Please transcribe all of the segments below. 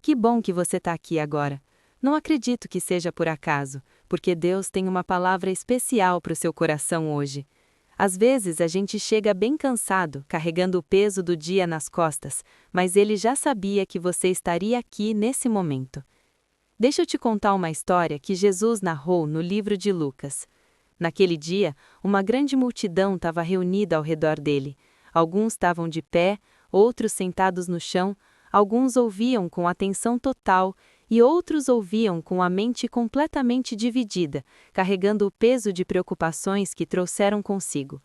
Que bom que você está aqui agora. Não acredito que seja por acaso, porque Deus tem uma palavra especial para o seu coração hoje. Às vezes a gente chega bem cansado, carregando o peso do dia nas costas, mas Ele já sabia que você estaria aqui nesse momento. Deixa eu te contar uma história que Jesus narrou no livro de Lucas. Naquele dia, uma grande multidão estava reunida ao redor dele. Alguns estavam de pé, outros sentados no chão, alguns ouviam com atenção total e outros ouviam com a mente completamente dividida, carregando o peso de preocupações que trouxeram consigo.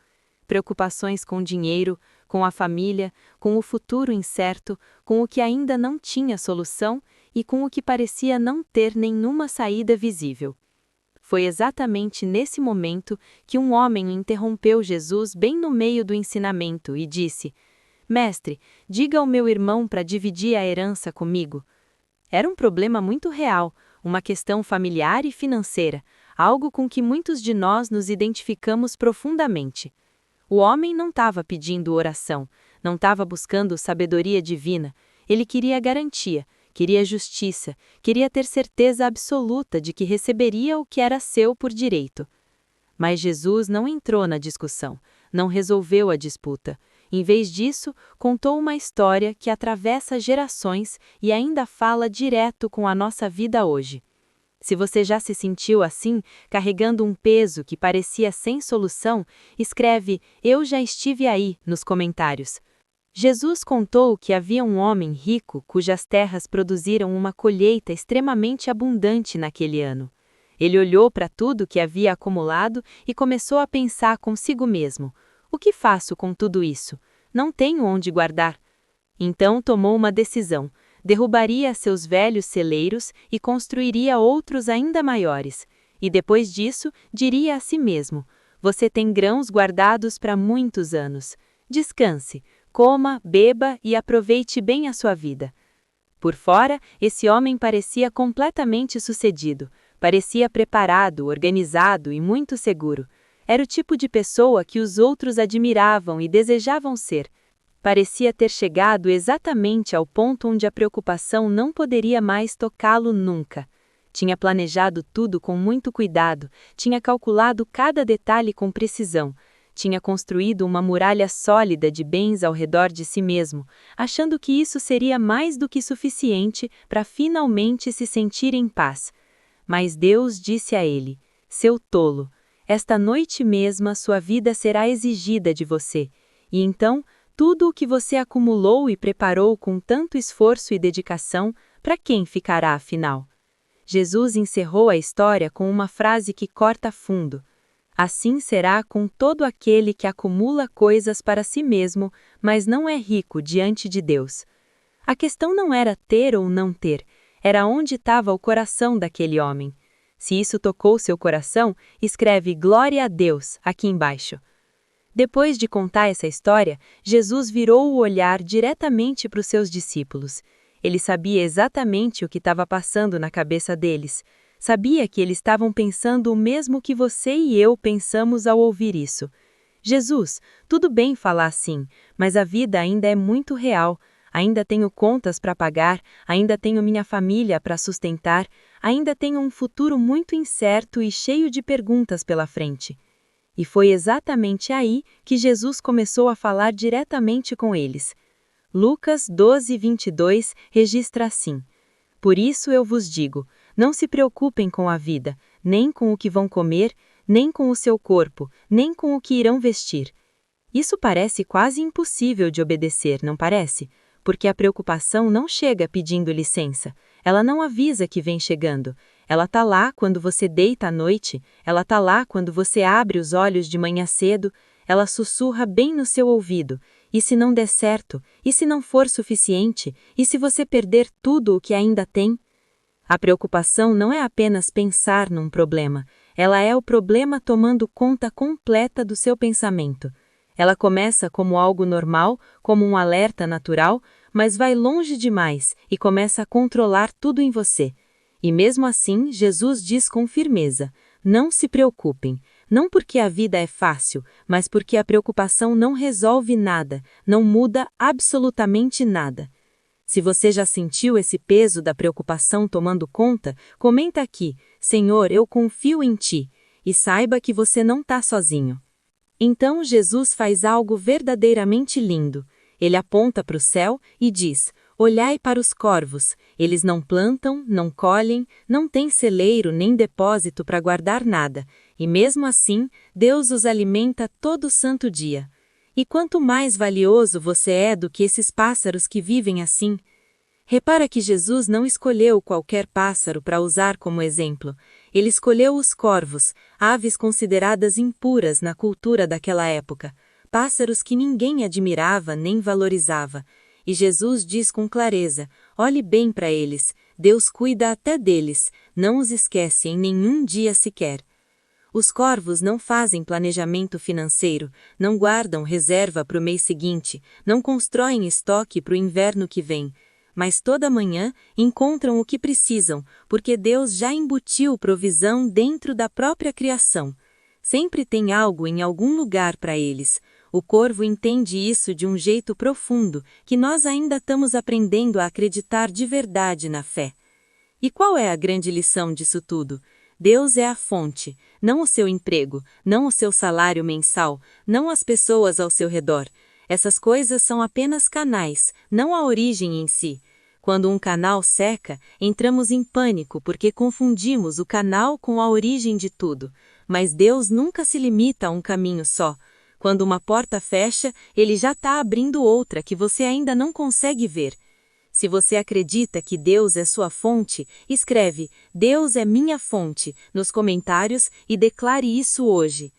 Preocupações com dinheiro, com a família, com o futuro incerto, com o que ainda não tinha solução e com o que parecia não ter nenhuma saída visível. Foi exatamente nesse momento que um homem interrompeu Jesus bem no meio do ensinamento e disse: Mestre, diga ao meu irmão para dividir a herança comigo. Era um problema muito real, uma questão familiar e financeira, algo com que muitos de nós nos identificamos profundamente. O homem não estava pedindo oração, não estava buscando sabedoria divina, ele queria garantia, queria justiça, queria ter certeza absoluta de que receberia o que era seu por direito. Mas Jesus não entrou na discussão, não resolveu a disputa. Em vez disso, contou uma história que atravessa gerações e ainda fala direto com a nossa vida hoje. Se você já se sentiu assim, carregando um peso que parecia sem solução, escreve "Eu já estive aí" nos comentários. Jesus contou que havia um homem rico cujas terras produziram uma colheita extremamente abundante naquele ano. Ele olhou para tudo que havia acumulado e começou a pensar consigo mesmo: o que faço com tudo isso? Não tenho onde guardar. Então tomou uma decisão: derrubaria seus velhos celeiros e construiria outros ainda maiores. E depois disso, diria a si mesmo: você tem grãos guardados para muitos anos. Descanse, coma, beba e aproveite bem a sua vida. Por fora, esse homem parecia completamente sucedido. Parecia preparado, organizado e muito seguro. Era o tipo de pessoa que os outros admiravam e desejavam ser. Parecia ter chegado exatamente ao ponto onde a preocupação não poderia mais tocá-lo nunca. Tinha planejado tudo com muito cuidado, tinha calculado cada detalhe com precisão, tinha construído uma muralha sólida de bens ao redor de si mesmo, achando que isso seria mais do que suficiente para finalmente se sentir em paz. Mas Deus disse a ele: seu tolo, esta noite mesma sua vida será exigida de você, e então tudo o que você acumulou e preparou com tanto esforço e dedicação, para quem ficará afinal? Jesus encerrou a história com uma frase que corta fundo: assim será com todo aquele que acumula coisas para si mesmo, mas não é rico diante de Deus. A questão não era ter ou não ter, era onde estava o coração daquele homem. Se isso tocou seu coração, escreve Glória a Deus aqui embaixo. Depois de contar essa história, Jesus virou o olhar diretamente para os seus discípulos. Ele sabia exatamente o que estava passando na cabeça deles. Sabia que eles estavam pensando o mesmo que você e eu pensamos ao ouvir isso. Jesus, tudo bem falar assim, mas a vida ainda é muito real. Ainda tenho contas para pagar, ainda tenho minha família para sustentar, ainda tenho um futuro muito incerto e cheio de perguntas pela frente. E foi exatamente aí que Jesus começou a falar diretamente com eles. Lucas 12:22 registra assim: por isso eu vos digo, não se preocupem com a vida, nem com o que vão comer, nem com o seu corpo, nem com o que irão vestir. Isso parece quase impossível de obedecer, não parece? Porque a preocupação não chega pedindo licença, ela não avisa que vem chegando. Ela está lá quando você deita à noite, ela está lá quando você abre os olhos de manhã cedo, ela sussurra bem no seu ouvido: e se não der certo? E se não for suficiente? E se você perder tudo o que ainda tem? A preocupação não é apenas pensar num problema, ela é o problema tomando conta completa do seu pensamento. Ela começa como algo normal, como um alerta natural, mas vai longe demais e começa a controlar tudo em você. E mesmo assim, Jesus diz com firmeza: não se preocupem, não porque a vida é fácil, mas porque a preocupação não resolve nada, não muda absolutamente nada. Se você já sentiu esse peso da preocupação tomando conta, comenta aqui: Senhor, eu confio em Ti, e saiba que você não está sozinho. Então Jesus faz algo verdadeiramente lindo. Ele aponta para o céu e diz: olhai para os corvos, eles não plantam, não colhem, não têm celeiro nem depósito para guardar nada, e mesmo assim, Deus os alimenta todo santo dia. E quanto mais valioso você é do que esses pássaros que vivem assim? Repara que Jesus não escolheu qualquer pássaro para usar como exemplo. Ele escolheu os corvos, aves consideradas impuras na cultura daquela época, pássaros que ninguém admirava nem valorizava. E Jesus diz com clareza: olhe bem para eles, Deus cuida até deles, não os esquece em nenhum dia sequer. Os corvos não fazem planejamento financeiro, não guardam reserva para o mês seguinte, não constroem estoque para o inverno que vem. Mas toda manhã encontram o que precisam, porque Deus já embutiu provisão dentro da própria criação. Sempre tem algo em algum lugar para eles. O corvo entende isso de um jeito profundo, que nós ainda estamos aprendendo a acreditar de verdade na fé. E qual é a grande lição disso tudo? Deus é a fonte, não o seu emprego, não o seu salário mensal, não as pessoas ao seu redor. Essas coisas são apenas canais, não a origem em si. Quando um canal seca, entramos em pânico porque confundimos o canal com a origem de tudo. Mas Deus nunca se limita a um caminho só. Quando uma porta fecha, Ele já está abrindo outra que você ainda não consegue ver. Se você acredita que Deus é sua fonte, escreve "Deus é minha fonte" nos comentários e declare isso hoje.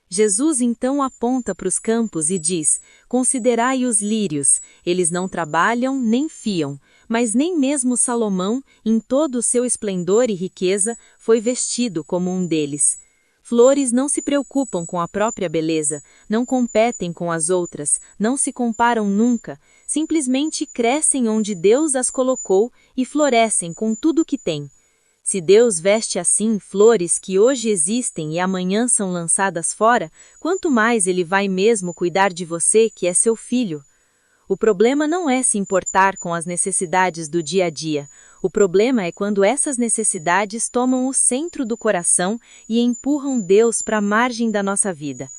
Jesus então aponta para os campos e diz: considerai os lírios, eles não trabalham nem fiam, mas nem mesmo Salomão, em todo o seu esplendor e riqueza, foi vestido como um deles. Flores não se preocupam com a própria beleza, não competem com as outras, não se comparam nunca, simplesmente crescem onde Deus as colocou e florescem com tudo o que têm. Se Deus veste assim flores que hoje existem e amanhã são lançadas fora, quanto mais Ele vai mesmo cuidar de você, que é seu filho. O problema não é se importar com as necessidades do dia a dia. O problema é quando essas necessidades tomam o centro do coração e empurram Deus para a margem da nossa vida.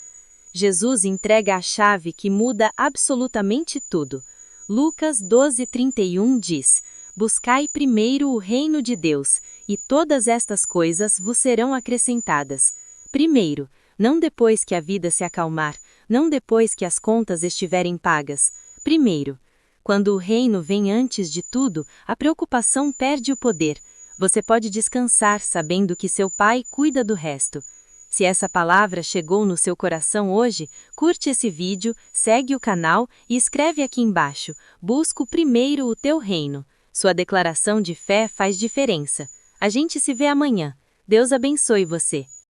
Jesus entrega a chave que muda absolutamente tudo. Lucas 12:31 diz: buscai primeiro o reino de Deus, e todas estas coisas vos serão acrescentadas. Primeiro, não depois que a vida se acalmar, não depois que as contas estiverem pagas. Primeiro. Quando o reino vem antes de tudo, a preocupação perde o poder. Você pode descansar sabendo que seu Pai cuida do resto. Se essa palavra chegou no seu coração hoje, curte esse vídeo, segue o canal e escreve aqui embaixo: busco primeiro o teu reino. Sua declaração de fé faz diferença. A gente se vê amanhã. Deus abençoe você.